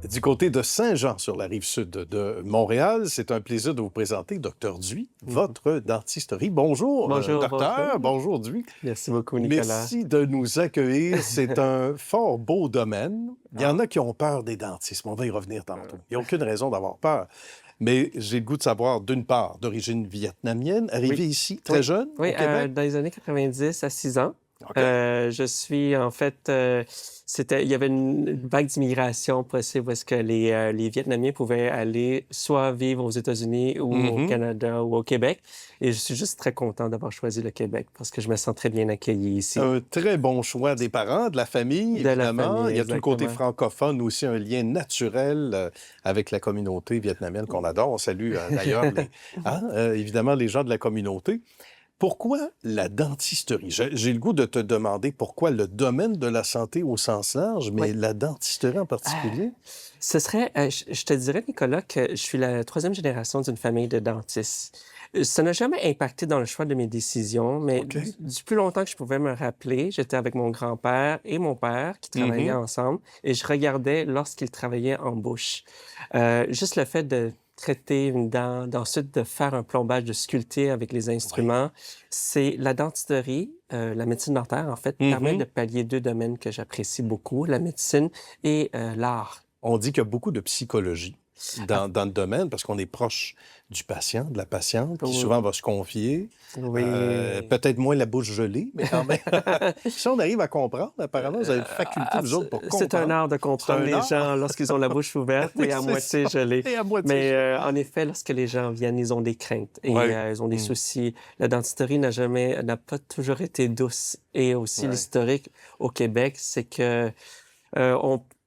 Du côté de Saint-Jean, sur la rive sud de Montréal, c'est un plaisir de vous présenter Dr. Duy, votre dentisterie. Bonjour, Bonjour, docteur. bonjour. Bonjour, Duy. Merci beaucoup, Nicolas. Merci de nous accueillir. C'est un fort beau domaine. Il y en Ah, a qui ont peur des dentistes, mais on va y revenir tantôt. Il n'y a aucune raison d'avoir peur. Mais j'ai le goût de savoir, d'une part, d'origine vietnamienne, arrivé oui, ici très oui, jeune, oui, au Québec. dans les années 90 à 6 ans. OK. Je suis, en fait, il y avait une vague d'immigration possible où est-ce que les Vietnamiens pouvaient aller soit vivre aux États-Unis ou au Mhm. Canada ou au Québec. Et je suis juste très content d'avoir choisi le Québec parce que je me sens très bien accueilli ici. Un très bon choix des parents, de la famille, De la évidemment. famille, Il y a tout le côté exactement. francophone, aussi un lien naturel avec la communauté vietnamienne qu'on adore. On salue d'ailleurs évidemment les gens de la communauté. Pourquoi la dentisterie? J'ai le goût de te demander pourquoi le domaine de la santé au sens large, mais Oui. la dentisterie en particulier? Ce serait, je te dirais, Nicolas, que je suis la troisième génération d'une famille de dentistes. Ça n'a jamais impacté dans le choix de mes décisions, mais OK. du plus longtemps que je pouvais me rappeler, j'étais avec mon grand-père et mon père qui travaillaient Mhm. ensemble et je regardais lorsqu'ils travaillaient en bouche. Juste le fait de traiter une dent, d'ensuite de faire un plombage, de sculpter avec les Oui. instruments, c'est la dentisterie, la médecine dentaire, en fait, permet de Mhm. pallier deux domaines que j'apprécie beaucoup, la médecine et l'art. On dit qu'il y a beaucoup de psychologie Ah, dans le domaine parce qu'on est proche du patient, de la patiente, qui oui, souvent va se confier. oui. Peut-être moins la bouche gelée, mais quand même. Si on arrive à comprendre, apparemment, vous avez une faculté, vous autres, pour C'est un comprendre. art de C'est comprendre un les art. gens lorsqu'ils ont la bouche ouverte Oui, et à c'est moitié ça. gelée. Et à moitié Mais gelée. en effet, lorsque les gens viennent, ils ont des craintes et Oui. ils ont des soucis. La dentisterie n'a pas toujours été douce. Et aussi Oui. l'historique au Québec, c'est que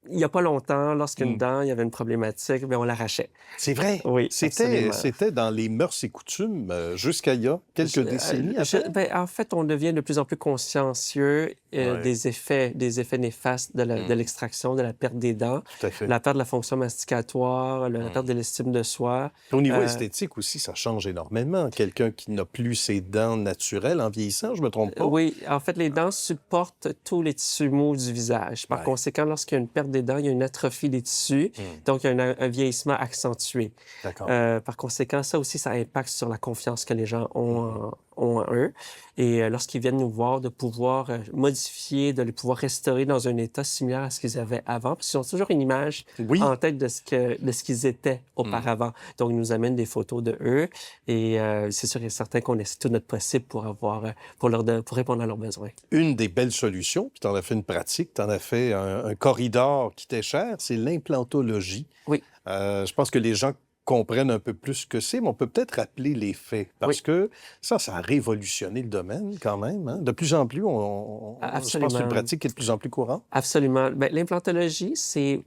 il n'y a pas longtemps, lorsqu'une Mm. dent, il y avait une problématique, mais on l'arrachait. C'est vrai. Oui, absolument. C'était dans les mœurs et coutumes jusqu'à il y a quelques décennies à peine. En fait, on devient de plus en plus consciencieux Oui, des effets néfastes de l'extraction, de la perte des dents, tout à fait. la perte de la fonction masticatoire, la perte Mm. de l'estime de soi. Au niveau Euh, esthétique aussi, ça change énormément. Quelqu'un qui n'a plus ses dents naturelles en vieillissant, je me trompe pas? oui, en fait, les dents supportent tous les tissus mous du visage. Par Oui. conséquent, lorsqu'il y a une perte des dents, il y a une atrophie des tissus, Mm. donc il y a un vieillissement accentué. D'accord. Par conséquent, ça aussi, ça impacte sur la confiance que les gens Mhm. ont en eux. Et lorsqu'ils viennent nous voir, de pouvoir modifier, de les pouvoir restaurer dans un état similaire à ce qu'ils avaient avant, parce qu'ils ont toujours une image Oui. en tête de ce qu'ils étaient Mm. auparavant. Donc, ils nous amènent des photos de eux et c'est sûr et certain qu'on essaie tout notre possible pour avoir, pour répondre à leurs besoins. Une des belles solutions, puis tu en as fait une pratique, tu en as fait un corridor qui t'est cher, c'est l'implantologie. Oui, Je pense que les gens comprennent un peu plus ce que c'est, mais on peut peut-être rappeler les faits, parce oui, que ça a révolutionné le domaine quand même. Hein. De plus en plus, je pense que c'est une absolument. pratique qui est de plus en plus courante. Absolument. Ben, l'implantologie, c'est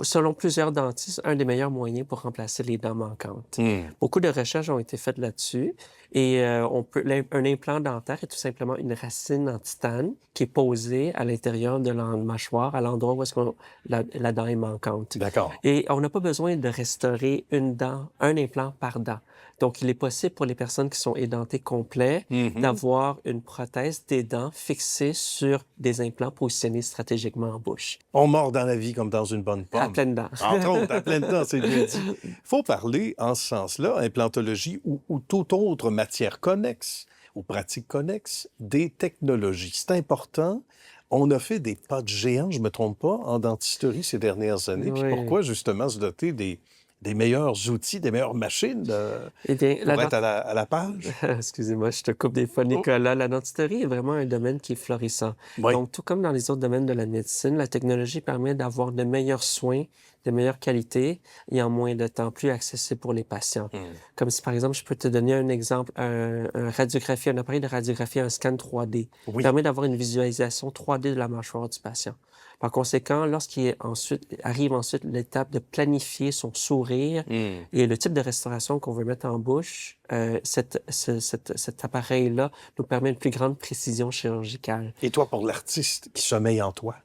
selon plusieurs dentistes, un des meilleurs moyens pour remplacer les dents manquantes. Hmm. Beaucoup de recherches ont été faites là-dessus et un implant dentaire est tout simplement une racine en titane qui est posée à l'intérieur de la mâchoire, à l'endroit où est-ce que la dent est manquante. D'accord. Et on n'a pas besoin de restaurer une dent, un implant par dent. Donc, il est possible pour les personnes qui sont édentées complets Mhm. d'avoir une prothèse des dents fixée sur des implants positionnés stratégiquement en bouche, On mord dans la vie comme dans une bonne à pomme. pleines dents. Entre autres, à plein temps, c'est bien dit. Il faut parler en ce sens-là, implantologie ou toute autre matière connexe ou pratique connexe, des technologies. C'est important. On a fait des pas de géant, je ne me trompe pas, en dentisterie ces dernières années. Puis Oui. pourquoi justement se doter des meilleurs outils, des meilleures machines Eh bien, pour être à la page? excusez-moi, je te coupe des fois, Oh, Nicolas. La dentisterie est vraiment un domaine qui est florissant. oui. Donc, tout comme dans les autres domaines de la médecine, la technologie permet d'avoir de meilleurs soins, de meilleure qualité et en moins de temps, plus accessible pour les patients. Hmm. Comme si, par exemple, je peux te donner un exemple, un appareil de radiographie, un scan 3D, Oui. permet d'avoir une visualisation 3D de la mâchoire du patient. Par conséquent, arrive ensuite l'étape de planifier son sourire Hmm. et le type de restauration qu'on veut mettre en bouche, cet appareil-là nous permet une plus grande précision chirurgicale. Et toi, pour l'artiste qui sommeille en toi?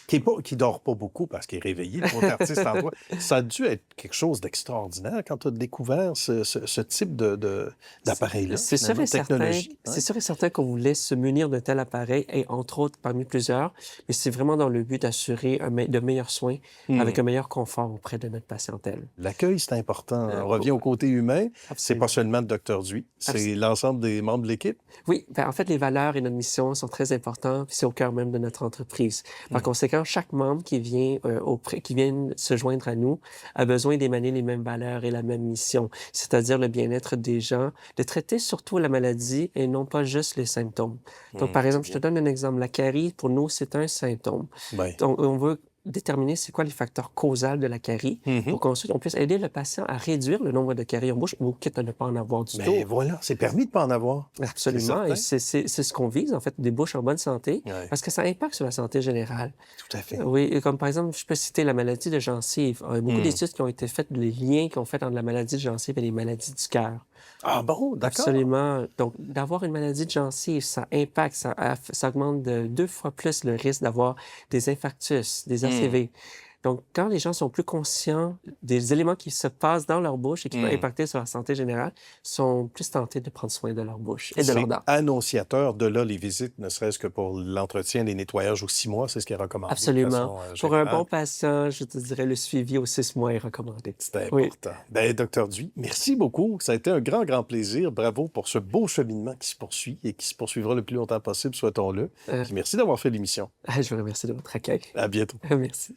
qui dort pas beaucoup parce qu'il est réveillé, le pauvre artiste en toi. Ça a dû être quelque chose d'extraordinaire quand tu as découvert ce type d'appareil-là, C'est sûr finalement, et certain, technologie. c'est Ouais. sûr et certain qu'on voulait se munir de tel appareil, et entre autres parmi plusieurs, mais c'est vraiment dans le but d'assurer de meilleurs soins avec un meilleur confort auprès de notre patientèle. L'accueil, c'est important. Euh, On revient au côté humain. C'est pas Absolument. seulement le docteur Duy, c'est l'ensemble des membres de l'équipe. Oui, ben, en fait, les valeurs et notre mission sont très importants, puis c'est au cœur même de notre entreprise. Par conséquent, chaque membre qui vient qui vient se joindre à nous a besoin d'émaner les mêmes valeurs et la même mission, c'est-à-dire le bien-être des gens, de traiter surtout la maladie et non pas juste les symptômes. Donc, par exemple, je te donne un exemple. La carie, pour nous, c'est un symptôme. Ben, Donc, on veut déterminer c'est quoi les facteurs causaux de la carie pour qu'ensuite on puisse aider le patient à réduire le nombre de caries en bouche ou quitte à ne pas en avoir du tout. mais voilà, c'est permis de pas en avoir. Absolument. Et C'est c'est ce qu'on vise, en fait, des bouches en bonne santé, Ouais. parce que ça impacte sur la santé générale. Tout à fait. Oui, et comme par exemple, je peux citer la maladie de gencive. Il y a beaucoup d'études qui ont été faites, les liens qu'ils ont fait entre la maladie de gencive et les maladies du cœur. Ah bon, d'accord. Absolument. Donc, d'avoir une maladie de gencive, ça impacte, ça augmente de 2 fois plus le risque d'avoir des infarctus, des ACV. Donc, quand les gens sont plus conscients des éléments qui se passent dans leur bouche et qui vont impacter sur la santé générale, sont plus tentés de prendre soin de leur bouche et de leurs C'est dents. annonciateur. De là, les visites, ne serait-ce que pour l'entretien, les nettoyages aux 6 mois, c'est ce qui est recommandé. de Absolument. façon, Pour un générale. bon patient, je te dirais le suivi aux 6 mois est recommandé. C'est Oui. important. Ben, Docteur Duy, merci beaucoup. Ça a été un grand, grand plaisir. Bravo pour ce beau cheminement qui se poursuit et qui se poursuivra le plus longtemps possible, souhaitons-le. Puis merci d'avoir fait l'émission. Je vous remercie de votre accueil. À bientôt. Merci.